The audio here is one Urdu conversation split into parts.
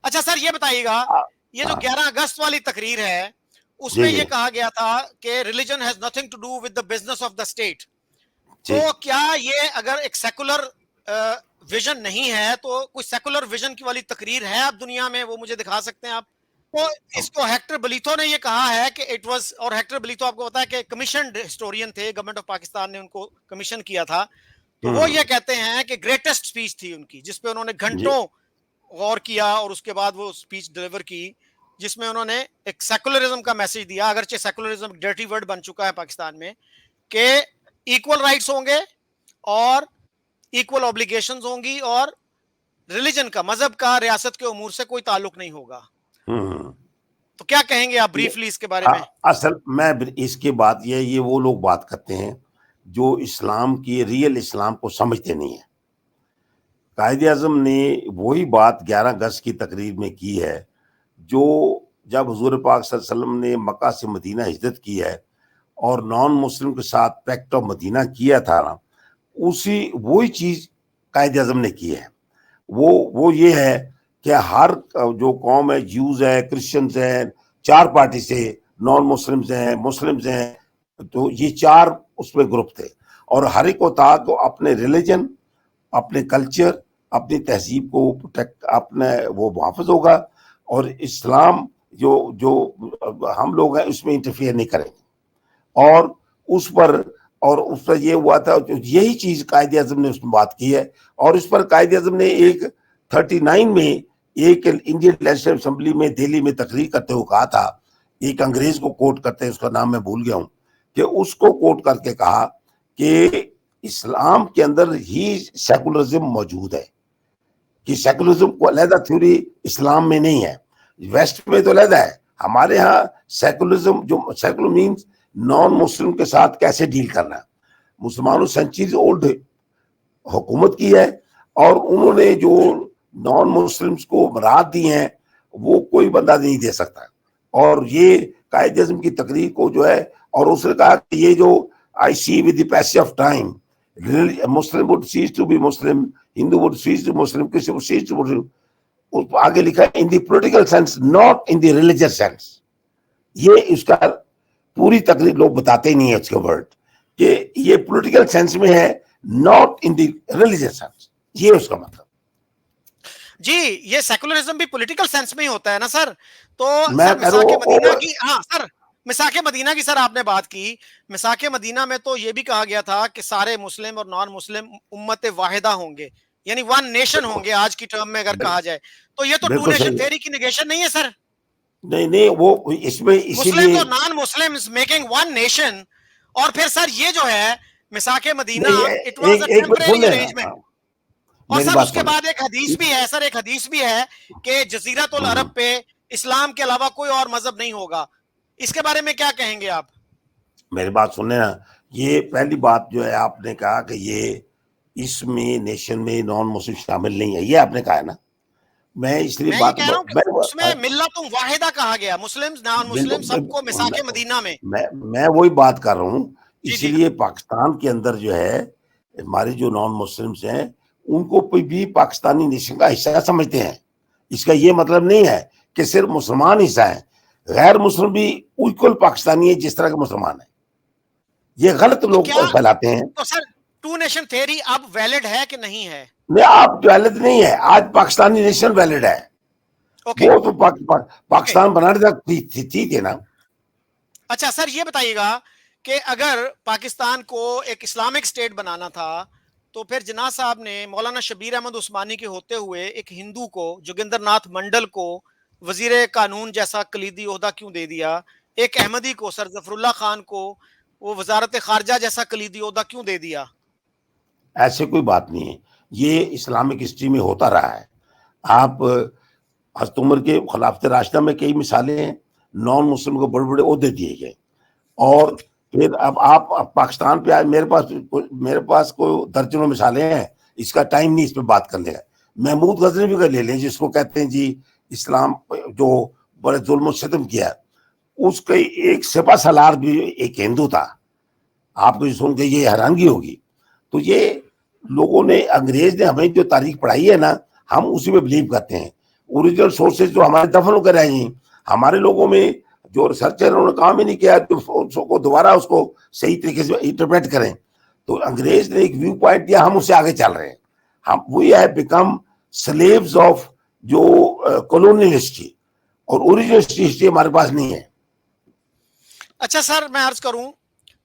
اچھا سر یہ بتائیے گا، یہ جو 11 اگست والی تقریر ہے اس میں یہ کہا گیا تھا کہ religion has nothing to do with the business of the state, تو کیا یہ اگر ایک سیکولر ویژن نہیں ہے تو کوئی سیکولر ویژن کی والی تقریر ہے اب دنیا میں؟ وہ مجھے دکھا سکتے ہیں آپ؟ تو اس کو ہیکٹر بلیتھو نے یہ کہا ہے کہ اٹ واز، اور ہیکٹر بلیتھو آپ کو پتا ہے کہ کمیشنڈ ہسٹورین تھے، گورنمنٹ آف پاکستان نے ان کو کمیشن کیا تھا، تو وہ یہ کہتے ہیں کہ گریٹسٹ اسپیچ تھی ان کی، جس پہ انہوں نے گھنٹوں غور کیا اور اس کے بعد وہ اسپیچ ڈیلیور کی، جس میں انہوں نے ایک سیکولرزم کا میسج دیا، اگرچہ سیکولرزم ڈرٹی ورڈ بن چکا ہے پاکستان میں، کہ ایکول رائٹس ہوں گے اور ایکول اوبلیگیشنز ہوں گی، اور ریلیجن کا، مذہب کا ریاست کے امور سے کوئی تعلق نہیں ہوگا۔ تو کیا کہیں گے آپ بریفلی اس کے بارے میں؟ اصل میں اس کے بعد یہ وہ لوگ بات کرتے ہیں جو اسلام کی ریئل اسلام کو سمجھتے نہیں ہیں۔ قائد اعظم نے وہی بات 11 اگست کی تقریر میں کی ہے جو جب حضور پاک صلی اللہ علیہ وسلم نے مکہ سے مدینہ ہجرت کی ہے اور نان مسلم کے ساتھ پیکٹ آف مدینہ کیا تھا نا، وہی چیز قائد اعظم نے کی ہے۔ وہ یہ ہے کہ ہر جو قوم ہے، جیوز ہے، کرسچنز ہیں، 4 پارٹی سے، نان مسلمز ہیں، مسلمز ہیں، تو یہ 4 اس میں گروپ تھے، اور ہر ایک کو تھا کہ اپنے ریلیجن، اپنے کلچر، اپنی تہذیب کو پروٹیکٹ، اپنے وہ محافظ ہوگا، اور اسلام جو ہم لوگ ہیں اس میں انٹرفیئر نہیں کریں گے۔ اور اس پر یہ ہوا تھا، یہی چیز قائد اعظم نے اس میں بات کی ہے، اور اس پر قائد اعظم نے ایک 39 میں ایک انڈین لیجسلیٹو اسمبلی میں دہلی میں تقریر کرتے ہوئے کہا تھا، ایک انگریز کو کوٹ کرتے ہیں، اس کا نام میں بھول گیا ہوں، کہ اس کو کوٹ کر کے کہا کہ اسلام کے اندر ہی سیکولرزم موجود ہے، کہ سیکولرزم کو علیحدہ تھیوری اسلام میں نہیں ہے، ویسٹ میں تو علیحدہ ہے، ہمارے ہاں سیکولرزم، جو سیکولر مینز نان مسلم کے ساتھ کیسے ڈیل کرنا ہے۔ مسلمانوں سینچریز اولڈ حکومت کی ہے، اور انہوں نے جو نان مسلمز کو برات دی ہیں وہ کوئی بندہ نہیں دے سکتا، اور یہ قائد اعظم کی تقریر کو جو ہے، اور اس نے کہا کہ یہ جو I see with the passage of time Muslim would cease to be Muslim, Hindu would cease to be Muslim, Christian would cease to be Muslim، آگے لکھا ہے in the political sense not in the religious sense۔ یہ اس کا پوری تقریر لوگ بتاتے نہیں ہیں اس کے ورڈ، کہ یہ پولیٹیکل سینس میں ہے، not in the religious sense، یہ اس کا مطلب۔ جی یہ سیکولرزم بھی پولیٹیکل سینس میں ہی ہوتا ہے نا سر؟ تو سر مساک مدینہ کی، ہاں سر مساک مدینہ کی سر آپ نے بات کی، مساک مدینہ میں تو یہ بھی کہا گیا تھا کہ سارے مسلم اور نان مسلم امت واحدہ ہوں گے، یعنی ون نیشن ہوں گے آج کی ٹرم میں اگر کہا جائے، تو یہ تو ٹو نیشن تھیوری کی نیگیشن نہیں ہے سر؟ نہیں وہ اس میں اسی لیے مسلم اور non Muslim making one nation, اور پھر سر یہ جو ہے مساک مدینہ it was a temporary arrangement, اور سر اس کے بعد ایک حدیث بھی ہے سر، ایک حدیث بھی ہے کہ جزیرۃ العرب پہ اسلام کے علاوہ کوئی اور مذہب نہیں ہوگا، اس کے بارے میں کیا کہیں گے آپ؟ میری بات سنیں نا، یہ پہلی بات جو ہے آپ نے کہا کہ یہ اس میں نیشن میں نان مسلم شامل نہیں ہے، یہ آپ نے کہا ہے نا، میں اس لیے بات کہہ رہا ہوں کہ اس میں ملت واحدہ کہا گیا، مسلم نان مسلم سب کو مساک مدینہ میں، میں وہی بات کر رہا ہوں، اسی لیے پاکستان کے اندر جو ہے ہمارے جو نان مسلمز ہیں ان کو بھی پاکستانی نیشن کا حصہ سمجھتے ہیں۔ اس کا یہ مطلب نہیں ہے کہ صرف مسلمان حصہ ہیں، غیر مسلم بھی ایکول پاکستانی ہے جس طرح کے مسلمان ہیں، یہ غلط لوگ پھیلاتے ہیں۔ تو سر ٹو نیشن تھیوری اب ویلڈ ہے کہ نہیں ہے؟ نہیں، آپ ویلڈ نہیں ہے، آج پاکستانی نیشن ویلڈ ہے، وہ تو پاکستان بنانے تک تھی نا۔ اچھا سر یہ بتائیے گا کہ اگر پاکستان کو ایک اسلامک اسٹیٹ بنانا تھا تو پھر جناح صاحب نے مولانا شبیر احمد عثمانی کے ہوتے ہوئے ایک ہندو کو، جوگندر ناتھ منڈل کو وزیر قانون جیسا کلیدی عہدہ کیوں دے دیا؟ ایک احمدی کو، سر ظفر اللہ خان کو وہ وزارت خارجہ جیسا کلیدی عہدہ کیوں دے دیا؟ ایسے کوئی بات نہیں ہے، یہ اسلامک ہسٹری میں ہوتا رہا ہے۔ آپ حضرت عمر کے خلافت راشدہ میں کئی مثالیں ہیں، نان مسلم کو بڑے بڑے عہدے دیے گئے، اور پھر اب آپ پاکستان پہ آئے، میرے پاس کوئی درجنوں مثالیں ہیں، اس کا ٹائم نہیں اس پہ بات کرنے کا۔ محمود غزنوی بھی لے لیں، جس کو کہتے ہیں جی اسلام جو بڑے ظلم و ستم کیا، اس کے ایک سپہ سالار بھی ایک ہندو تھا، آپ کو سن کے یہ حیرانگی ہوگی۔ تو یہ لوگوں نے، انگریز نے ہمیں جو تاریخ پڑھائی ہے نا، ہم اسی میں بلیو کرتے ہیں۔ اوریجنل سورسز جو ہمارے دفن ہو کر رہ گئی. ہمارے لوگوں میں جو ریسرچر انہوں نے کام ہی نہیں کیا کو دوبارہ اس کو صحیح طریقے سے انٹرپریٹ کریں. تو انگریز نے ایک ویو پوائنٹ دیا, ہم اس سے آگے چل رہے ہیں. ہم we have become slaves of جو کولونیل ہسٹری, اور اوریجنل ہسٹری ہمارے پاس نہیں ہے. اچھا سر, میں عرض کروں,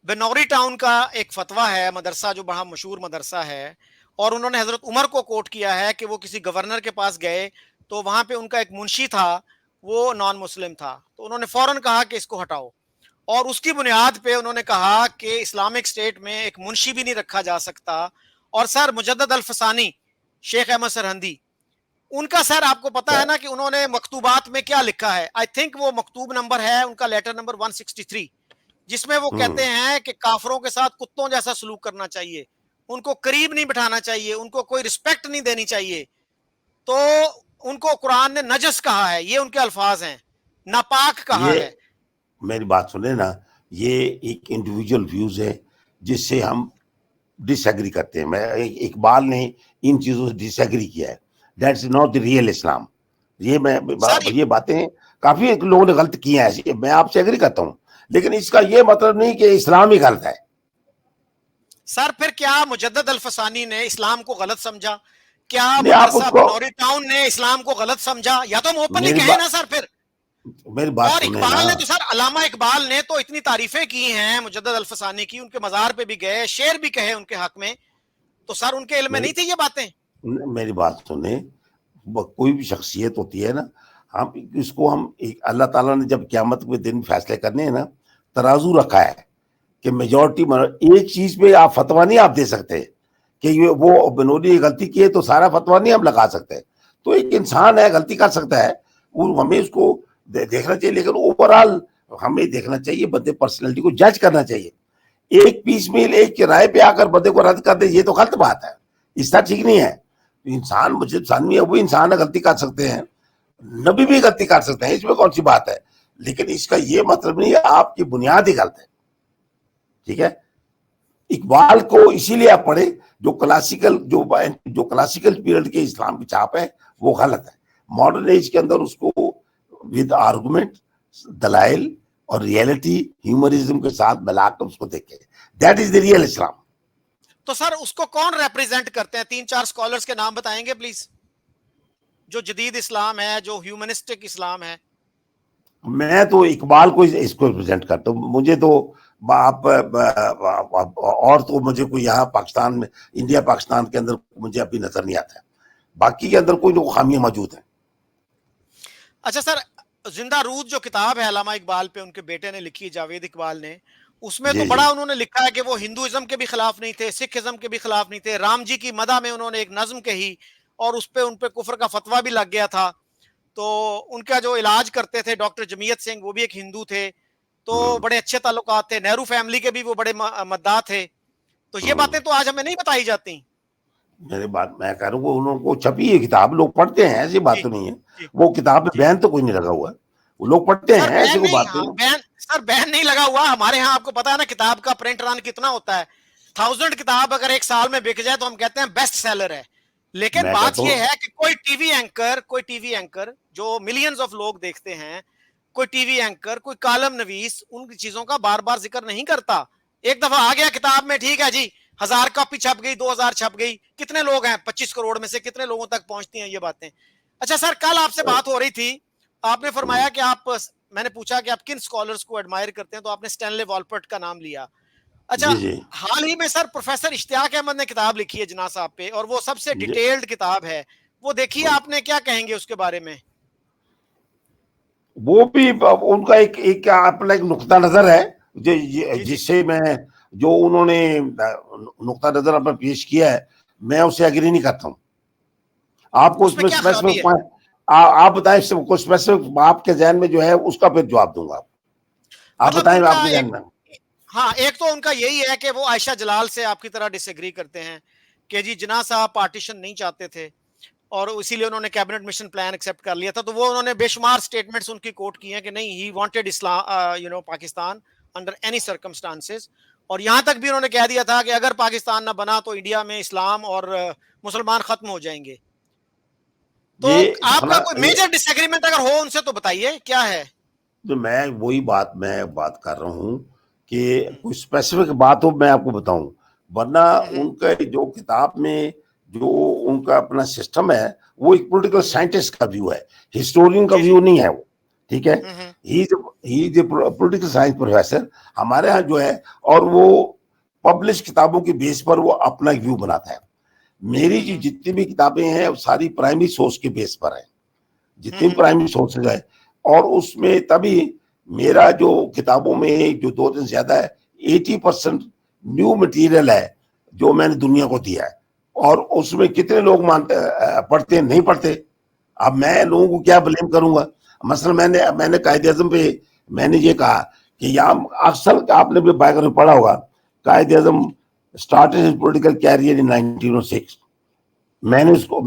بنوری ٹاؤن کا ایک فتویٰ ہے, مدرسہ جو بڑا مشہور مدرسہ ہے, اور انہوں نے حضرت عمر کو کوٹ کیا ہے کہ وہ کسی گورنر کے پاس گئے تو وہاں پہ ان کا ایک منشی تھا, وہ نان مسلم تھا, تو انہوں نے فوراً کہا کہ اس کو ہٹاؤ, اور اس کی بنیاد پہ انہوں نے کہا کہ اسلامک اسٹیٹ میں ایک منشی بھی نہیں رکھا جا سکتا. اور سر مجدد الفسانی, شیخ احمد سرہندی, ان کا سر آپ کو پتا ہے نا کہ انہوں نے مکتوبات میں کیا لکھا ہے, آئی تھنک وہ مکتوب نمبر ہے ان کا, لیٹر نمبر 163, جس میں وہ کہتے ہیں کہ کافروں کے ساتھ کتوں جیسا سلوک کرنا چاہیے, ان کو قریب نہیں بٹھانا چاہیے, ان کو کوئی رسپیکٹ نہیں دینی چاہیے. تو ان کو قرآن نے نجس کہا ہے, یہ ان کے الفاظ ہیں, ناپاک کہا یہ ہے. میری بات سنیں نا, یہ ایک انڈیویجول ویوز ہے جس سے ہم ڈس ایگری کرتے ہیں. میں اقبال نے ان چیزوں سے ڈس ایگری کیا ہے. دیٹس ناٹ دی ریئل اسلام. سر یہ باتیں کافی لوگوں نے غلط کی ہیں ایسی, میں آپ سے ایگری کرتا ہوں, لیکن اس کا یہ مطلب نہیں کہ اسلام ہی غلط ہے. سر پھر کیا مجدد الفسانی نے اسلام کو غلط سمجھا؟ کیا نہیں, آپ اس مدرسہ کو, بنوری ٹاؤن نے اسلام کو غلط سمجھا؟ یا تو ہم اوپنلی میری کہیں نا سر پھر. بات اور سنیں نا. اقبال نے تو سر, علامہ اقبال نے تو اتنی تعریفیں کی ہیں مجدد الفسانی کی, ان کے مزار پہ بھی گئے, شعر بھی کہے ان کے حق میں, تو سر ان کے علم میں نہیں تھی یہ باتیں؟ میری بات سنیں, کوئی بھی شخصیت ہوتی ہے نا, ہم اس کو اللہ تعالیٰ نے جب قیامت کے دن فیصلے کرنے ہیں نا, ترازو رکھا ہے کہ میجورٹی, ایک چیز پہ آپ فتویٰ نہیں آپ دے سکتے کہ وہ بنوری غلطی کی ہے تو سارا فتویٰ نہیں ہم لگا سکتے. تو ایک انسان ہے, غلطی کر سکتا ہے, ہمیں اس کو دیکھنا چاہیے, لیکن اوور آل ہمیں دیکھنا چاہیے, بندے پرسنالٹی کو جج کرنا چاہیے. ایک پیس میل ایک کرائے پہ آ کر بندے کو رد کر دے, یہ تو غلط بات ہے, اس طرح ٹھیک نہیں ہے. انسان مجھے انسان ہے, وہ انسان ہے, غلطی کر سکتے ہیں, نبی بھی غلطی کر سکتے ہیں, اس میں کون سی بات ہے. لیکن اس کا یہ مطلب نہیں ہے آپ کی بنیاد ہی غلط ہے. ٹھیک ہے, اقبال کو اسی لیے آپ پڑھیں, جو کلاسیکل پیریڈ کے اسلام کی چھاپ ہے وہ غلط ہے. ماڈرن ایج کے اندر اس کو ود آرگومنٹ, دلائل اور ریئلٹی, ہیومرزم کے ساتھ ملا کر اس کو دیکھیں. دیٹ از دی ریئل اسلام. تو سر اس کو کون ریپریزنٹ کرتے ہیں؟ 3-4 اسکالرز کے نام بتائیں گے پلیز, جو جدید اسلام ہے, جو ہیومنسٹک اسلام ہے. میں تو اقبال کو اس کو ریپرزینٹ کرتا ہوں. مجھے تو آپ اور تو مجھے کوئی یہاں پاکستان میں, انڈیا پاکستان کے اندر مجھے ابھی نظر نہیں آتا ہے. باقی کے اندر کوئی خامیاں موجود ہیں. اچھا سر, زندہ رود جو کتاب ہے علامہ اقبال پہ, ان کے بیٹے نے لکھی, جاوید اقبال نے, اس میں تو جی جی بڑا انہوں نے لکھا ہے کہ وہ ہندوازم کے بھی خلاف نہیں تھے, سکھ ازم کے بھی خلاف نہیں تھے. رام جی کی مدح میں انہوں نے ایک نظم کہی, اور اس پہ ان پہ کفر کا فتویٰ بھی لگ گیا تھا. تو ان کا جو علاج کرتے تھے ڈاکٹر جمیت سنگھ, وہ بھی ایک ہندو تھے, تو بڑے اچھے تعلقات تھے. نہرو فیملی کے بھی وہ بڑے مداح تھے. تو یہ باتیں تو آج ہمیں نہیں بتائی جاتی. میرے بات میں کہہ رہا ہوں, انہوں کو چھپی ہے کتاب, لوگ پڑھتے ہیں, ایسی بات جی تو نہیں ہے. جی وہ کتاب میں جی بین تو کوئی نہیں لگا ہوا ہے, وہ لوگ پڑھتے سر ہیں, ایسی بین کوئی نہیں, بات نہیں. بین سر بین نہیں لگا ہوا ہمارے ہاں. آپ کو پتا ہے نا کتاب کا پرنٹ رن کتنا ہوتا ہے, 1000 کتاب اگر ایک سال میں بک جائے تو ہم کہتے ہیں بیسٹ سیلر ہے. لیکن میں بات کہتا یہ ہوں, ہے کہ کوئی ٹی وی اینکر جو ملینز آف لوگ دیکھتے ہیں, کوئی ٹی وی اینکر, کوئی کالم نویس ان چیزوں کا بار بار ذکر نہیں کرتا. ایک دفعہ آ گیا کتاب میں, ٹھیک ہے جی, 1000 کاپی چھپ گئی, 2000 چھپ گئی, کتنے لوگ ہیں 25 کروڑ میں سے کتنے لوگوں تک پہنچتی ہیں یہ باتیں. اچھا سر, کل آپ سے بات ہو رہی تھی, آپ نے فرمایا کہ آپ, میں نے پوچھا کہ آپ کن سکولرز کو ایڈمائر کرتے ہیں, تو آپ نے سٹینلے والپرٹ کا نام لیا. اچھا, جی جی حال ہی میں سر پروفیسر اشتیاق احمد نے کتاب لکھی ہے جناح صاحب پہ, اور وہ سب سے جی, ڈیٹیلڈ کتاب ہے, وہ دیکھیے آپ نے, کیا کہیں گے اس کے بارے میں؟ وہ بھی ان کا ایک اپنا ایک نقطہ نظر ہے, جی جی جس سے میں, جو انہوں نے نقطہ نظر اپنا پیش کیا ہے, میں اسے اگری نہیں کرتا ہوں. آپ کو اس اس میں میں کیا خرابی اسپیسیفک ہے؟ آپ بتائیں, کچھ اسپیسیفک آپ کے ذہن میں جو ہے اس کا پھر جواب دوں گا. آپ مطلب بتائیں ان آپ کا کے ایک, ذہن میں. ہاں ایک تو ان کا یہی ہے کہ وہ عائشہ جلال سے آپ کی طرح ڈس ایگری کرتے ہیں کہ جی جناح صاحب پارٹیشن نہیں چاہتے تھے, اور اسی لیے انہوں نے کیبنٹ مشن پلان ایکسپٹ کر لیا تھا. تو وہ انہوں نے بے شمار سٹیٹمنٹس ان کی کوٹ کی ہیں کہ نہیں, he wanted Islam Pakistan under any circumstances. اور یہاں تک بھی انہوں نے کہہ دیا تھا کہ اگر پاکستان نہ بنا تو انڈیا میں اسلام اور مسلمان ختم ہو جائیں گے. تو آپ کا کوئی میجر ڈس ایگریمنٹ اگر ہو ان سے تو بتائیے کیا ہے؟ تو میں وہی بات کر رہا ہوں کہ کوئی اسپیسیفک بات ہو میں آپ کو بتاؤں، ورنہ ان کا جو کتاب میں جو ان کا اپنا سسٹم ہے وہ ایک پولیٹیکل سائنٹسٹ کا ویو ہے، ہسٹورین کا ویو نہیں ہے وہ، ٹھیک ہے؟ ہی پولیٹیکل سائنس پروفیسر ہمارے ہاں جو ہے، اور وہ پبلش کتابوں کے بیس پر وہ اپنا ویو بناتا ہے. میری جو جتنی بھی کتابیں ہیں ساری پرائمری سورس کے بیس پر ہیں، جتنی پرائمری سورسز ہے، اور اس میں تبھی میرا جو کتابوں میں جو 2 دن زیادہ ہے 80% نیو مٹیریل ہے جو میں نے دنیا کو دیا ہے. اور اس میں کتنے لوگ پڑھتے نہیں پڑھتے، اب میں لوگوں کو کیا بلیم کروں گا؟ مثلا میں نے قائد اعظم پہ میں نے یہ کہا کہ یہاں اکثر آپ نے بھی بایوگرافی پڑھا ہوگا، Quaid Azam started his political career in 1906. میں نے اس کو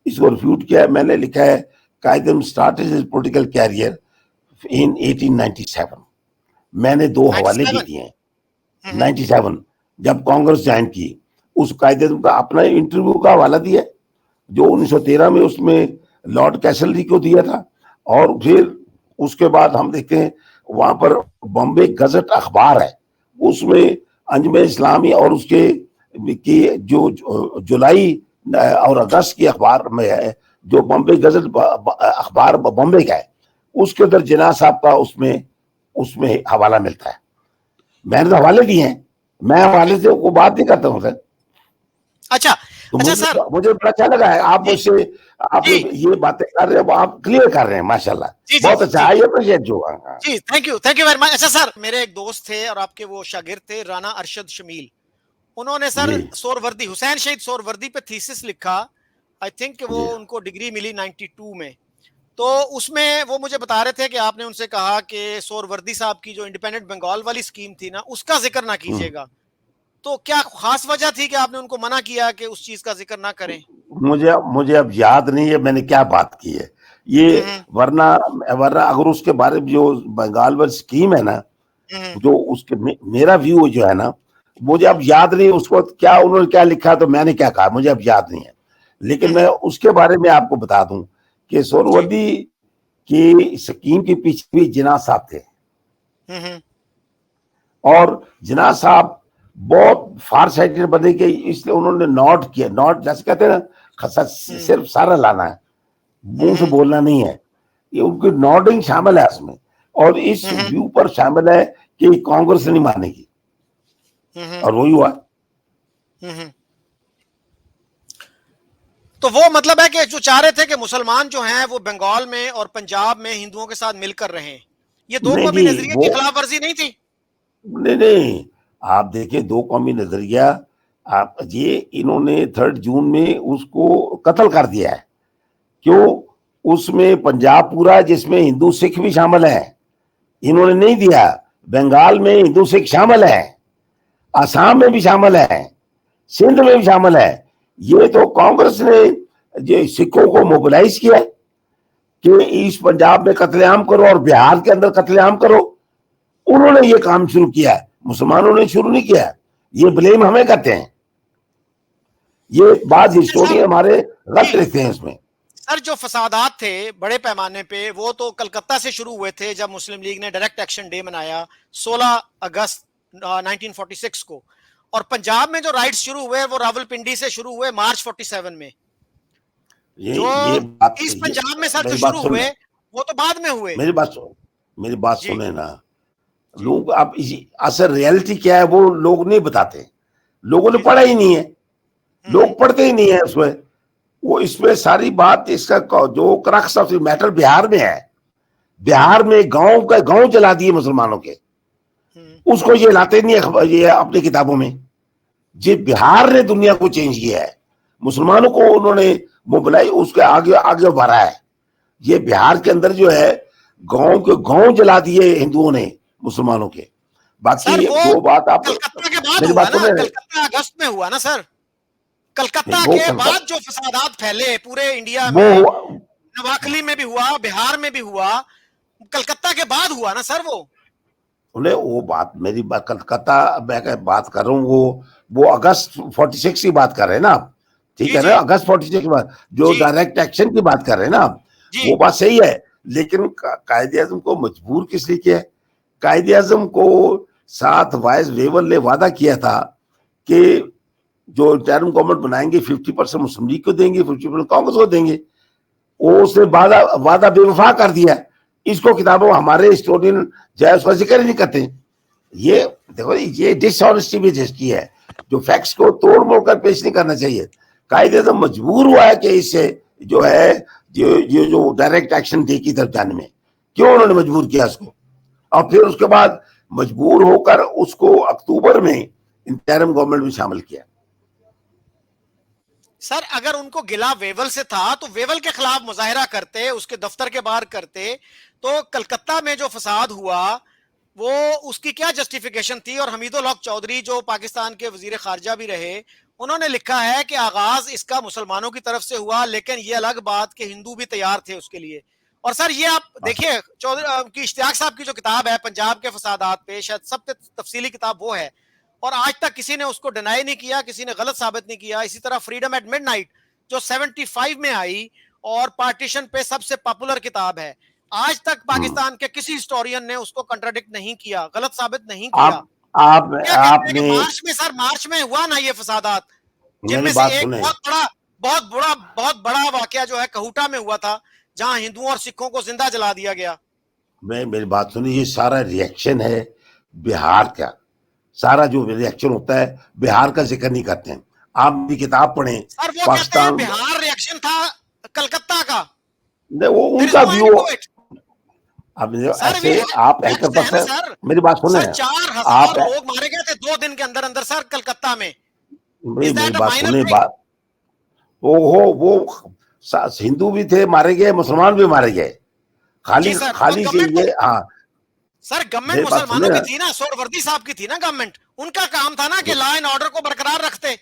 ریفیوٹ کیا. میں نے لکھا ہے Quaid Azam started his political career in 1897. میں نے 2 حوالے بھی دیے ہیں. 97 جب کانگریس جوائن کی، اس قائد اعظم کا اپنا انٹرویو کا حوالہ دیا جو 1913 میں اس میں لارڈ کیسلری کو دیا تھا. اور پھر اس کے بعد ہم دیکھتے ہیں وہاں پر بامبے گزٹ اخبار ہے، اس میں انجمن اسلامی اور اس کے جو جولائی اور اگست کی اخبار میں ہے جو بامبے گزٹ اخبار بامبے کا ہے، اس کے اندر جناح صاحب کا اس میں حوالہ ملتا ہے. میں نے تو حوالے دیے ہیں، میں حوالے سے کوئی بات نہیں کرتا ہوں سر. اچھا سر، مجھے بڑا اچھا لگا ہے آپ مجھ سے آپ یہ باتیں کر رہے ہیں، آپ کلیئر کر رہے ہیں، ماشاءاللہ بہت اچھا. آئی اپریشیٹ جو. جی تھینک یو ویری مچ. اچھا سر، میرے ایک دوست تھے اور آپ کے وہ شاگرد تھے رانا ارشد شمیل، انہوں نے سر سوروردی حسین شہید سوروردی پہ تھیسس لکھا. آئی تھنک کہ وہ ان کو ڈگری ملی 92 میں. تو اس میں وہ مجھے بتا رہے تھے کہ آپ نے ان سے کہا کہ سوروردی صاحب کی جو انڈیپینڈنٹ بنگال والی اسکیم تھی نا اس کا ذکر نہ کیجیے گا. تو کیا خاص وجہ تھی کہ آپ نے ان کو منع کیا کہ اس چیز کا ذکر نہ کریں؟ مجھے اب یاد نہیں ہے میں نے کیا بات کی ہے یہ، ورنہ اگر اس کے بارے میں جو بنگال والی اسکیم ہے نا، جو اس کے میرا ویو جو ہے نا، مجھے اب یاد نہیں اس کو کیا انہوں نے کیا لکھا تو میں نے کیا کہا، مجھے اب یاد نہیں ہے. لیکن میں اس کے بارے میں آپ کو بتا دوں کہ سوروردی کی اسکیم کے پیچھے بھی جناح صاحب تھے، اور جناح صاحب بہت فار سائٹڈ بنے کے، اس لیے انہوں نے نوٹ کیا. نوٹ جیسے کہتے ہیں نا، صرف سارا لانا ہے، منہ سے بولنا نہیں ہے. یہ ان کی نوٹنگ شامل ہے اس میں، اور اس ویو پر شامل ہے کہ کانگریس نہیں مانے گی، اور وہی ہوا. تو وہ مطلب ہے کہ جو چاہ رہے تھے کہ مسلمان جو ہیں وہ بنگال میں اور پنجاب میں ہندوؤں کے ساتھ مل کر رہیں، یہ 2 قومی نظریے کی خلاف ورزی نہیں تھی؟ نہیں، آپ دیکھیں 2 قومی نظریہ، آپ یہ انہوں نے 3 جون میں اس کو قتل کر دیا ہے. کیوں؟ اس میں پنجاب پورا جس میں ہندو سکھ بھی شامل ہیں انہوں نے نہیں دیا. بنگال میں ہندو سکھ شامل ہیں، آسام میں بھی شامل ہے، سندھ میں بھی شامل ہے. یہ تو کانگریس نے سکھوں کو موبلائز کیا کہ ایسٹ پنجاب میں قتل عام کرو اور بہار کے اندر قتل عام کرو. انہوں نے یہ کام شروع کیا، مسلمانوں نے شروع نہیں کیا. یہ بلیم ہمیں کرتے ہیں، یہ بعض ہسٹورین ہمارے غلط لکھتے ہیں اس میں. سر جو فسادات تھے بڑے پیمانے پہ وہ تو کلکتہ سے شروع ہوئے تھے جب مسلم لیگ نے ڈائریکٹ ایکشن ڈے منایا 16 اگست 1946 کو، اور پنجاب میں جو رائٹس شروع ہوئے وہ راول پنڈی سے شروع ہوئے مارچ 47 میں. جو ایسٹ پنجاب میں سر جو شروع ہوئے وہ تو بعد میں ہوئے. میری بات سنیں نا، لوگ اب اصل ریالٹی کیا ہے وہ لوگ نہیں بتاتے، لوگوں نے پڑھا ہی نہیں ہے، لوگ پڑھتے ہی نہیں ہے اس میں. وہ اس میں ساری بات اس کا جو کرکس آف میٹر بہار میں ہے. بہار میں گاؤں جلا دیے مسلمانوں کے، اس کو یہ لاتے نہیں یہ اپنی کتابوں میں. یہ بہار نے دنیا کو چینج کیا ہے، مسلمانوں کو انہوں نے موبلائی اس کے آگے بڑھا ہے. یہ بہار کے اندر جو ہے گاؤں جلا دیے ہندوؤں نے مسلمانوں کے. باقی جو بات آپ کلکتہ اگست میں ہوا نا سر، کلکتہ کے بعد جو فسادات پھیلے پورے انڈیا میں، نواکلی میں بھی ہوا، بہار میں بھی ہوا، کلکتہ کے بعد ہوا نا سر. وہ بات میری کلکتہ میں بات کر رہا ہوں، وہ اگست 46 کی بات کر رہے ہیں نا آپ. ٹھیک ہے نا, اگست 46 کے بعد جو ڈائریکٹ ایکشن کی بات کر رہے ہیں نا آپ, وہ بات صحیح ہے, لیکن قائد اعظم کو مجبور کس لیے کیا ہے؟ قائد اعظم کو ساتھ وائس ویور نے وعدہ کیا تھا کہ جو انٹرم گورنمنٹ بنائیں گے 50% مسلم لیگ کو دیں گے, 50% کانگریس کو دیں گے. وہ اس نے وعدہ بے وفا کر دیا. اس کو کتابوں ہمارے ہسٹورین جو ہے اس کا ذکر ہی نہیں کرتے. یہ دیکھو یہ ڈس آنیسٹی بھی جسٹی ہے, جو فیکٹس کو توڑ موڑ کر پیش نہیں کرنا چاہیے. قائد اعظم مجبور ہوا ہے کہ اس سے جو ہے جو ڈائریکٹ ایکشن ڈے کی طرف جانے میں, کیوں انہوں نے مجبور کیا اس کو, اور پھر اس کے بعد مجبور ہو کر اس کو اکتوبر میں انٹرم گورنمنٹ میں شامل کیا. سر اگر ان کو گلا ویول سے تھا تو ویول کے خلاف مظاہرہ کرتے, اس کے دفتر کے باہر کرتے, تو کلکتہ میں جو فساد ہوا وہ اس کی کیا جسٹیفیکیشن تھی؟ اور حمید الحق چودھری جو پاکستان کے وزیر خارجہ بھی رہے, انہوں نے لکھا ہے کہ آغاز اس کا مسلمانوں کی طرف سے ہوا, لیکن یہ الگ بات کہ ہندو بھی تیار تھے اس کے لیے. اور سر یہ آپ دیکھیے چودھری کی اشتیاق صاحب کی جو کتاب ہے پنجاب کے فسادات پہ, شاید سب سے تفصیلی کتاب وہ ہے, اور آج تک کسی نے اس کو ڈینائی نہیں کیا, کسی نے غلط ثابت نہیں کیا. اسی طرح فریڈم ایٹ مڈ نائٹ جو 75 میں آئی اور پارٹیشن پہ سب سے پاپولر کتاب ہے, آج تک پاکستان کے کسی ہسٹورین نے اس کو کنٹراڈکٹ نہیں کیا, غلط ثابت نہیں کیا. آپ نے مارچ میں ہوا نا یہ فسادات, جن میں سے ایک بہت بڑا واقعہ جو ہے کہوٹا میں ہوا تھا, جہاں ہندوؤں اور سکھوں کو زندہ جلا دیا گیا. میری بات سنیں, یہ سارا ریئیکشن ہے بہار کا, سارا جو ریئیکشن ہوتا ہے بہار کا ذکر نہیں کرتے ہیں. آپ بھی کتاب پڑھیں. سر وہ کہتے ہیں بہار ریئیکشن تھا کلکتہ کا, وہ ان کا بھی اب ایسے آپ میری بات سنیں, 4,000 لوگ مارے گئے تھے 2 دن کے اندر اندر سر کلکتہ میں. میری بات سنیں, وہ ہندو بھی تھے مارے گئے, مسلمان بھی مارے گئے, خالی سے یہ. ہاں سر گورنمنٹ مسلمانوں کی تھی نا, سور وردی صاحب کی تھی نا گورنمنٹ, ان کا کام تھا نا کہ لا اینڈ آرڈر کو برقرار رکھتے.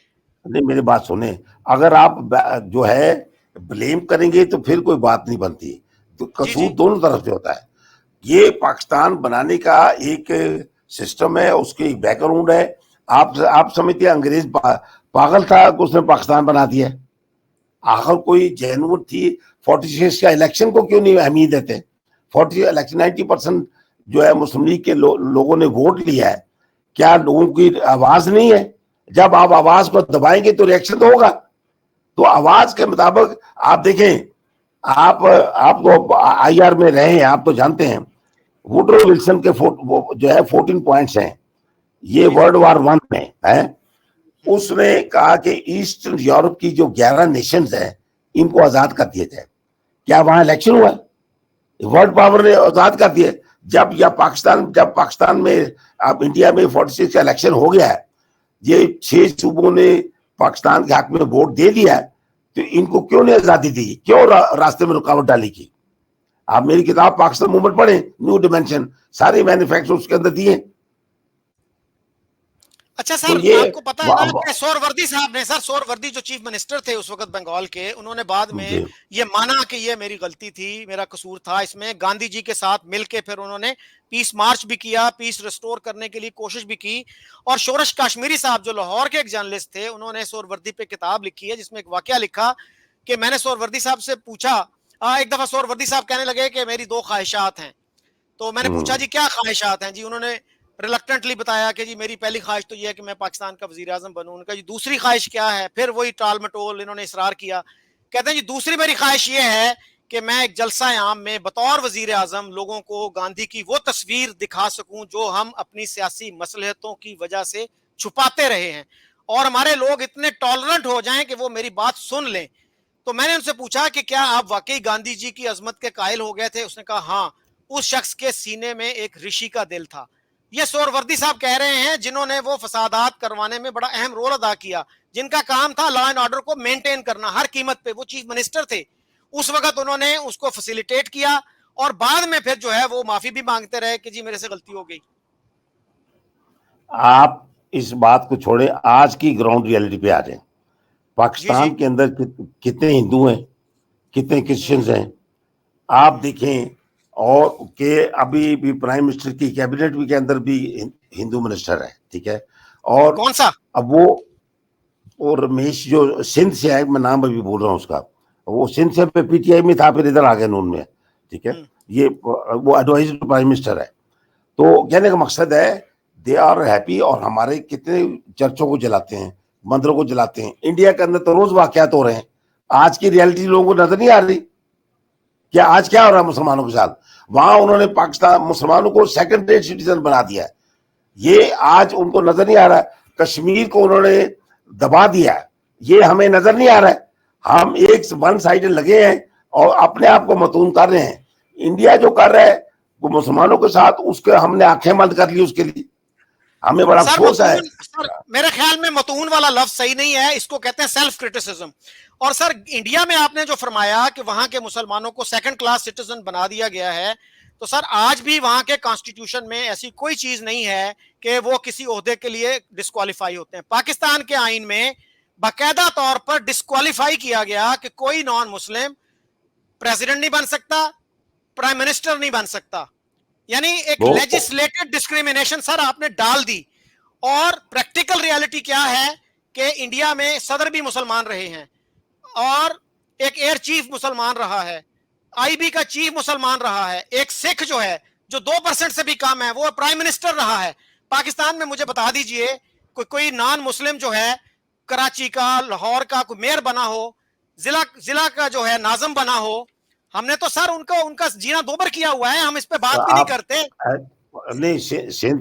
نہیں میری بات سنیں, اگر آپ جو ہے بلیم کریں گے تو پھر کوئی بات نہیں بنتی, تو قصور دونوں طرف سے ہوتا ہے. یہ پاکستان بنانے کا ایک سسٹم ہے, اس کے ایک بیک گراؤنڈ ہے. آپ سمجھتے ہیں انگریز پاگل تھا کہ اس نے پاکستان بنا دیا؟ آخر کوئی جینوٹ تھی. 46 کا الیکشن کو کیوں نہیں اہمیت دیتے؟ 40 الیکشن 90% جو ہے مسلم لیگ کے لوگوں نے ووٹ لیا ہے, کیا لوگوں کی آواز نہیں ہے؟ جب آپ آواز کو دبائیں گے تو ریئیکشن تو ہوگا. تو آواز کے مطابق آپ دیکھیں, آپ تو آئی آر میں رہے ہیں, آپ تو جانتے ہیں ووڈرو ولسن کے جو ہے 14 پوائنٹس ہیں, یہ ورلڈ وار 1 میں ہے. اس نے کہا کہ ایسٹرن یورپ کی جو 11 نیشنز ہیں ان کو آزاد کر دیا جائے. کیا وہاں الیکشن ہوا؟ ورلڈ پاور نے آزاد کر دیا. جب پاکستان میں اب انڈیا میں 46 کا الیکشن ہو گیا ہے, یہ 6 صوبوں نے پاکستان کے حق میں ووٹ دے دیا ہے, تو ان کو کیوں نہیں آزادی دی, کیوں راستے میں رکاوٹ ڈالی کی؟ آپ میری کتاب پاکستان موومنٹ پڑھیں, نیو ڈیمینشن, سارے مینوفیکچر اس کے اندر دیے. اچھا سر آپ کو پتا ہے نا کہ سور وردی صاحب نے, سر سور وردی جو چیف منسٹر تھے اس وقت بنگال کے, انہوں نے بعد میں یہ مانا کہ یہ میری غلطی تھی, میرا قصور تھا اس میں. گاندھی جی کے ساتھ مل کے پھر انہوں نے پیس مارچ بھی کیا, پیس ریسٹور کرنے کے لیے کوشش بھی کی. اور شورش کاشمیری صاحب جو لاہور کے ایک جرنلسٹ تھے, انہوں نے سور وردی پہ کتاب لکھی ہے جس میں ایک واقعہ لکھا کہ میں نے سور وردی صاحب سے پوچھا, ایک دفعہ سور وردی صاحب کہنے لگے کہ میری 2 خواہشات ہیں. تو میں نے پوچھا جی کیا خواہشات ہیں جی؟ انہوں نے ریلکٹنٹلی بتایا کہ جی میری پہلی خواہش تو یہ ہے کہ میں پاکستان کا وزیر اعظم بنوں. ان کا جی دوسری خواہش کیا ہے؟ پھر وہی ٹال مٹول انہوں نے اصرار کیا. کہتے ہیں جی دوسری میری خواہش یہ ہے کہ میں ایک جلسہ عام میں بطور وزیر اعظم لوگوں کو گاندھی کی وہ تصویر دکھا سکوں جو ہم اپنی سیاسی مصلحتوں کی وجہ سے چھپاتے رہے ہیں, اور ہمارے لوگ اتنے ٹالرنٹ ہو جائیں کہ وہ میری بات سن لیں. تو میں نے ان سے پوچھا کہ کیا آپ واقعی گاندھی جی کی عظمت کے قائل ہو گئے تھے؟ اس نے کہا ہاں, اس شخص کے سینے میں ایک رشی کا دل تھا. یہ سور وردی صاحب کہہ رہے ہیں جنہوں نے وہ فسادات کروانے میں بڑا اہم رول ادا کیا, جن کا کام تھا لا اینڈ آرڈر کو مینٹین کرنا ہر قیمت پہ. وہ چیف منسٹر تھے اس وقت, انہوں نے اس کو فیسیلیٹیٹ کیا, اور بعد میں پھر جو ہے وہ معافی بھی مانگتے رہے کہ جی میرے سے غلطی ہو گئی. آپ اس بات کو چھوڑیں, آج کی گراؤنڈ ریئلٹی پہ آ جائیں. پاکستان کے اندر کتنے ہندو ہیں, کتنے کرسچنز ہیں, آپ دیکھیں. اور کہ ابھی بھی پرائم منسٹر کی کیبنٹ بھی کے اندر بھی ہندو منسٹر ہے, ٹھیک ہے. اور کون سا؟ اب وہ اور رمیش جو سندھ سے ہے, میں نام ابھی بول رہا ہوں اس کا, وہ سندھ سے پی ٹی آئی میں تھا, پھر ادھر آ گیا نون میں, ٹھیک ہے, یہ وہ ایڈوائزر ٹو پرائم منسٹر ہے. تو کہنے کا مقصد ہے دے آر ہیپی. اور ہمارے کتنے چرچوں کو جلاتے ہیں, مندروں کو جلاتے ہیں. انڈیا کے اندر تو روز واقعات ہو رہے ہیں. آج کی ریالٹی لوگوں کو نظر نہیں آ رہی کیا آج کیا ہو رہا ہے مسلمانوں کے ساتھ. وہاں انہوں نے پاکستان مسلمانوں کو سیکنڈ ریٹ سٹیزن بنا دیا ہے. یہ آج ان کو نظر نہیں آ رہا ہے. کشمیر کو انہوں نے دبا دیا ہے, یہ ہمیں نظر نہیں آ رہا ہے. ہم ایک ون سائڈ لگے ہیں اور اپنے آپ کو متون کر رہے ہیں. انڈیا جو کر رہا ہے وہ مسلمانوں کے ساتھ, اس کے ہم نے آنکھیں بند کر لی اس کے لیے. ہمیں بڑا سر افسوس ہے. سر میرے خیال میں متون والا لفظ صحیح نہیں ہے, اس کو کہتے ہیں سیلف کرٹیسزم. اور سر انڈیا میں آپ نے جو فرمایا کہ وہاں کے مسلمانوں کو سیکنڈ کلاس سٹیزن بنا دیا گیا ہے, تو سر آج بھی وہاں کے کانسٹیٹیوشن میں ایسی کوئی چیز نہیں ہے کہ وہ کسی عہدے کے لیے ڈسکوالیفائی ہوتے ہیں. پاکستان کے آئین میں باقاعدہ طور پر ڈسکوالیفائی کیا گیا کہ کوئی نان مسلم پریزیڈنٹ نہیں بن سکتا, پرائم منسٹر نہیں بن سکتا. یعنی ایک لیجسلیٹڈ ڈسکریمنیشن سر آپ نے ڈال دی. اور پریکٹیکل ریالٹی کیا ہے کہ انڈیا میں صدر بھی مسلمان رہے ہیں, اور ایک ایئر چیف مسلمان رہا ہے, آئی بی کا چیف مسلمان رہا ہے, ایک سکھ جو ہے جو 2% سے بھی کم ہے وہ پرائم منسٹر رہا ہے. پاکستان میں مجھے بتا دیجئے کوئی نان مسلم جو ہے کراچی کا, لاہور کا کوئی میئر بنا ہو, ضلع کا جو ہے ناظم بنا ہو. ہم نے تو سر ان کا جینا دوبر کیا ہوا ہے, ہم اس پہ بات بھی نہیں کرتے. نہیں,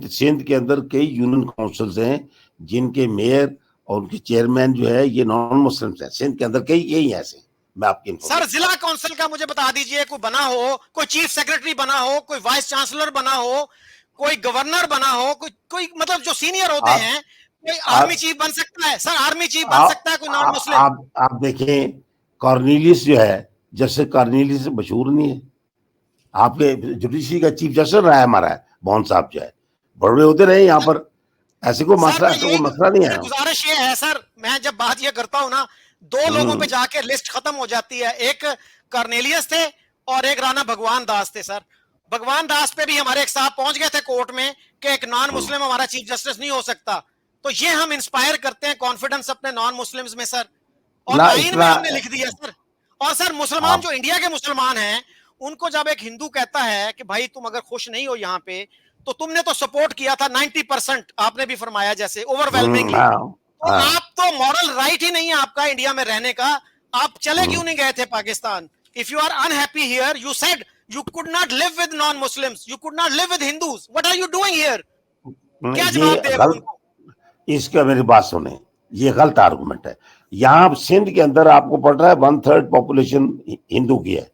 سندھ کے اندر کئی یونین کونسلز ہیں جن کے میئر اور ان کے چیئرمین جو ہے یہ نان مسلمز ہیں. سندھ کے اندر کئی یہی ایسے. میں آپ کی سر ضلع کونسل کا مجھے بتا دیجئے کوئی بنا ہو, کوئی چیف سیکرٹری بنا ہو, کوئی وائس چانسلر بنا ہو, کوئی گورنر بنا ہو, کوئی مطلب جو سینئر ہوتے ہیں, کوئی آرمی چیف بن سکتا ہے سر, آرمی چیف بن سکتا ہے کوئی نان مسلم. آپ دیکھیں کارنیلیس جو ہے, جسٹس کارنیلیس مشہور نہیں ہے. آپ کے جوڈیشری کا چیف جسٹس رہا ہے ہمارا بون صاحب جو ہے, بڑے ہوتے رہے یہاں پر. ایسے کوئی مسئلہ نہیں ہے. گزارش یہ ہے سر, میں جب بات یہ کرتا ہوں نا, 2 لوگوں پہ جا کے لسٹ ختم ہو جاتی ہے. ایک کارنیلیس تھے اور ایک رانا بھگوان داس تھے. سر بھگوان داس پہ بھی ہمارے ایک صاحب پہنچ گئے تھے کورٹ میں کہ ایک نان مسلم ہمارا چیف جسٹس نہیں ہو سکتا. تو یہ ہم انسپائر کرتے ہیں کانفیڈنس اپنے نان مسلمز میں سر, اور آئین میں ہم نے لکھ دیا سر. اور سر مسلمان جو انڈیا کے مسلمان ہیں, ان کو جب ایک ہندو کہتا ہے کہ بھائی تم اگر خوش نہیں ہو یہاں پہ, تو تم نے تو سپورٹ کیا تھا 90%, آپ نے بھی فرمایا جیسے اوور ویلمنگلی, تو آپ تو مورل رائٹ ہی نہیں ہے آپ کا انڈیا میں رہنے کا. آپ چلے کیوں نہیں گئے تھے Pakistan? If you are unhappy here, you said you could not live with non-Muslims, you could not live with Hindus. What are you doing here? کیا جواب دے ان کو؟ اس کا میری بات سنیں, یہ غلط آرگومنٹ ہے. یہاں سندھ کے اندر آپ کو پڑ رہا ہے 1/3 پاپولیشن ہندو کی ہے.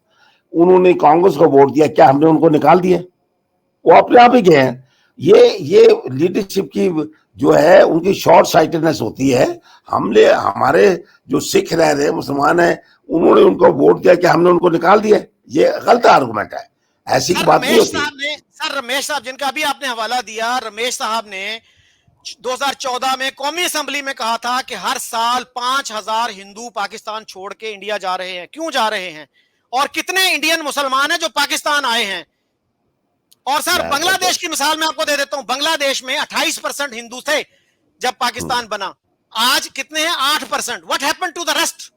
انہوں نے کانگریس کو ووٹ دیا, کیا ہم نے ان کو نکال دیا؟ وہ اپنے آپ ہی گئے ہیں. یہ لیڈرشپ کی جو ہے ان کی شارٹ سائٹڈنس ہوتی ہے. ہمارے جو سکھ رہ رہے مسلمان ہیں, انہوں نے ان کو ووٹ دیا کہ ہم نے ان کو نکال دیا. یہ غلط آرگومنٹ ہے, ایسی بات نہیں ہوتی. سر رمیش صاحب جن کا بھی آپ نے حوالہ دیا, رمیش صاحب نے 2014 میں قومی اسمبلی میں کہا تھا کہ ہر سال 5000 ہندو پاکستان چھوڑ کے انڈیا جا رہے ہیں. کیوں جا رہے ہیں؟ اور کتنے انڈین مسلمان ہیں جو پاکستان آئے ہیں؟ اور سر بنگلہ دیش کی مثال میں آپ کو دے دیتا ہوں. بنگلہ دیش میں 28% ہندو تھے جب پاکستان بنا, آج کتنے ہیں؟ 8%. What happened to the rest?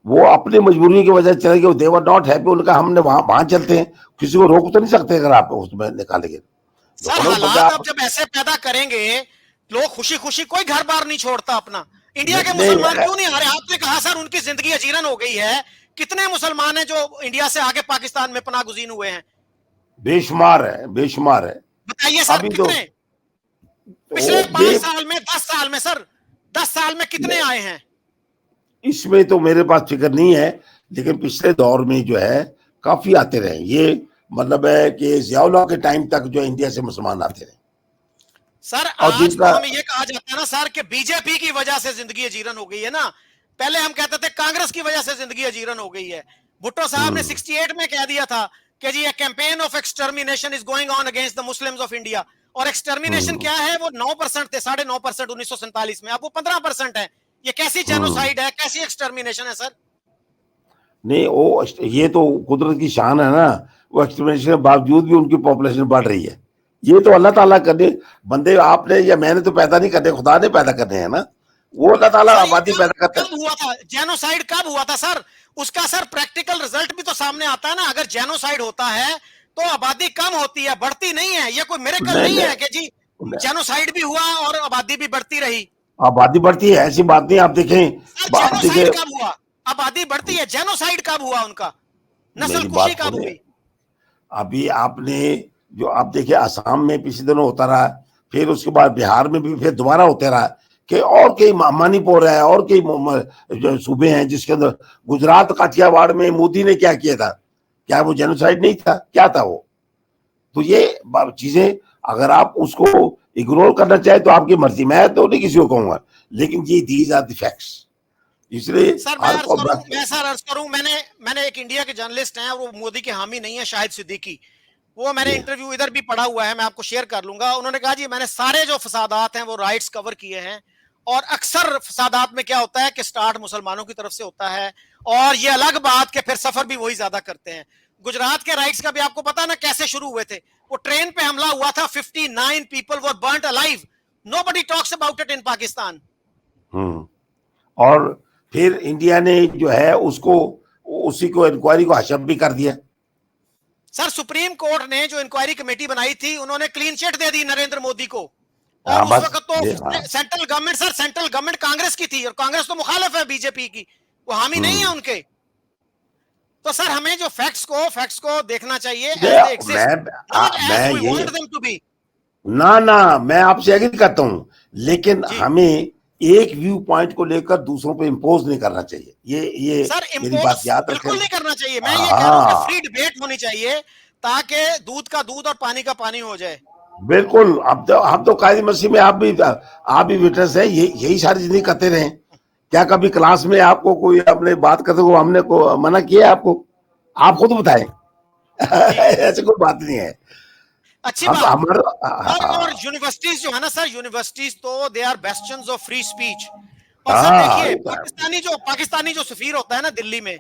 وہ اپنی مجبوری کی وجہ سے چلے گئے. they were not happy. ان کا ہم نے وہاں چلتے ہیں, کسی کو روک تو نہیں سکتے اگر آپ اس میں نکالیں گے. سر حالات اب جب ایسے پیدا کریں گے, لوگ خوشی خوشی کوئی گھر بار نہیں چھوڑتا اپنا. انڈیا کے مسلمان کیوں نہیں آ رہے؟ آپ نے کہا سر ان کی زندگی اجیرن ہو گئی ہے. کتنے مسلمان ہیں جو انڈیا سے آگے پاکستان میں پناہ گزین ہوئے ہیں؟ بے شمار ہے. بتائیے سر کتنے پچھلے 5 سال میں 10 سال میں سر 10 سال میں کتنے آئے ہیں؟ اس میں تو میرے پاس فکر نہیں ہے, لیکن پچھلے دور میں جو ہے کافی آتے رہے. یہ مطلب ہے کہ ضیاء اللہ کے ٹائم تک جو انڈیا سے مسلمان آتے رہے. سر آج تو ہمیں یہ کہا جاتا ہے نا سر کہ بی جے پی کی وجہ سے زندگی اجیرن ہو گئی ہے نا. پہلے ہم کہتے تھے کانگریس کی وجہ سے زندگی اجیرن ہو گئی ہے. بھٹو صاحب نے 68 میں کہہ دیا تھا کہ جی campaign of extermination is going on against the Muslims of India. اور ایکسٹرمینیشن کیا ہے؟ وہ 9% تھے, 9.5% 1947 میں, اب وہ 15% ہے. یہ کیسی جینوسائیڈ ہے, کیسی ایکسٹرمینیشن ہے سر؟ نہیں, یہ تو قدرت کی شان ہے نا. وہ ایکسٹرمینیشن کے باوجود بھی ان کی پاپولیشن بڑھ رہی ہے. یہ تو اللہ تعالیٰ کرنے بندے آپ نے یا میں نے تو پیدا نہیں کرنے, خدا نے پیدا کرنے ہیں نا, وہ اللہ تعالیٰ سر آبادی پیدا کرتا ہے. کب ہوا تھا جینوسائیڈ, کب ہوا تھا سر؟ اس کا سر پریکٹیکل رزلٹ بھی تو سامنے آتا ہے نا. اگر جینوسائیڈ ہوتا ہے تو آبادی کم ہوتی ہے, بڑھتی نہیں ہے. یہ کوئی میریکل نہیں ہے کہ جی جینوسائیڈ بھی ہوا اور آبادی بھی بڑھتی رہی. آبادی بڑھتی ہے, ایسی بات نہیں. آپ دیکھیں جینوسائیڈ کب ہوا؟ آبادی بڑھتی ہے, جینوسائیڈ کب ہوا ان کا, نسل میری کشی بات کب سنیں, ہوئی؟ ابھی آپ نے جو آپ دیکھیں آسام میں پچھلے دنوں ہوتا رہا, پھر اس کے بعد بہار میں بھی پھر دوبارہ ہوتے رہا, کہ اور کئی منی پور ہے اور کئی جو صوبے ہیں جس کے اندر, گجرات کاٹیا واڑ میں مودی نے کیا کیا تھا, کیا وہ جینوسائیڈ نہیں تھا, کیا تھا وہ؟ تو یہ چیزیں اگر آپ اس کو اگنور کرنا چاہیں تو آپ کی مرضی, میں تو نہیں کسی کو کہوں گا, لیکن یہ دیز آر دی فیکٹس. اس لیے سر میں عرض کروں, میں نے ایک انڈیا کے جرنلسٹ ہیں, وہ مودی کے حامی نہیں ہے, شاہد صدیقی, وہ میں نے انٹرویو ادھر بھی پڑھا ہوا ہے, میں آپ کو شیئر کر لوں گا. انہوں نے کہا جی میں نے سارے جو فسادات ہیں وہ رائٹس کور کیے ہیں, اور اکثر فسادات میں کیا ہوتا ہے کہ سٹارٹ مسلمانوں کی طرف سے ہوتا ہے, اور یہ الگ بات کہ پھر سفر بھی وہی زیادہ کرتے ہیں. گجرات کے رائٹس کا بھی آپ کو پتا نا کیسے شروع ہوئے تھے, وہ ٹرین پہ حملہ ہوا تھا, 59 people were burnt alive. Nobody talks about it in Pakistan. اور پھر انڈیا نے جو ہے اس کو اسی کو انکوائری کو حشب بھی کر دیا. سر سپریم کورٹ نے جو انکوائری کمیٹی بنائی تھی انہوں نے کلین چٹ دے دی نریندر مودی کو, اور اس وقت تو سینٹرل گورنمنٹ, سر سینٹرل گورنمنٹ کانگریس کی تھی, اور کانگریس تو مخالف ہے بی جے پی کی, وہ حامی نہیں ہے ان کے. تو سر ہمیں جو فیکٹس کو دیکھنا چاہیے میں آپ سے ایگری کرتا ہوں, لیکن ہمیں ایک ویو پوائنٹ کو لے کر دوسروں پہ امپوز نہیں کرنا چاہیے. یہ سر میری بات یاد رکھیں, بالکل نہیں کرنا چاہیے. میں یہ کہہ رہا ہوں کہ فری ڈیبیٹ ہونی چاہیے تاکہ دودھ کا دودھ اور پانی کا پانی ہو جائے. بالکل. اب ہم تو قائد مسیح میں آپ بھی وٹنس ہیں, یہی ساری زندگی کرتے رہے. کیا کبھی کلاس میں آپ کو کوئی اپنے بات کرتے ہوئے ہم نے کو منع کیا ہے آپ کو؟ آپ خود بتائیں. ایسے کوئی بات نہیں ہے. اچھی بات. اور یونیورسٹیز جو ہے نا سر, یونیورسٹیز تو they are bastions of free speech. اور سر دیکھیے پاکستانی جو سفیر ہوتا ہے نا دلی میں,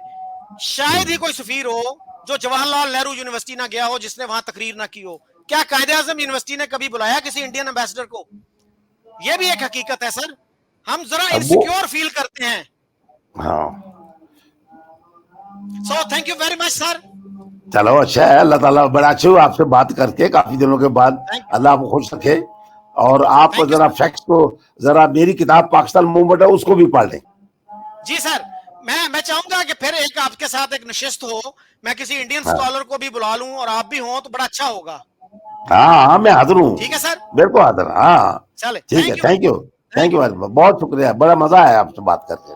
شاید ہی کوئی سفیر ہو جو جواہر لال نہرو یونیورسٹی نہ گیا ہو, جس نے وہاں تقریر نہ کی ہو. کیا قائد اعظم یونیورسٹی نے کبھی بلایا کسی انڈین ایمبیسڈر کو؟ یہ بھی ایک حقیقت ہے سر, ہم ذرا انسیکیور فیل کرتے ہیں. So thank you very much sir. چلو اچھا ہے, اللہ تعالیٰ بڑا اچھا ہوا آپ سے بات کر کے کافی دنوں کے بعد. اللہ آپ کو خوش رکھے, اور آپ ذرا فیکٹس کو, ذرا میری کتاب پاکستان موومنٹ ہے اس کو بھی پڑھ لیں. جی سر, میں چاہوں گا کہ پھر ایک آپ کے ساتھ ایک نشست ہو, میں کسی انڈین اسکالر کو بھی بلا لوں اور آپ بھی ہوں تو بڑا اچھا ہوگا. ہاں میں حاضر ہوں. ٹھیک ہے سر, بالکل حاضر. ہاں چلے, ٹھیک ہے. تھینک یو بہت شکریہ, بڑا مزہ آیا آپ سے بات کر کے.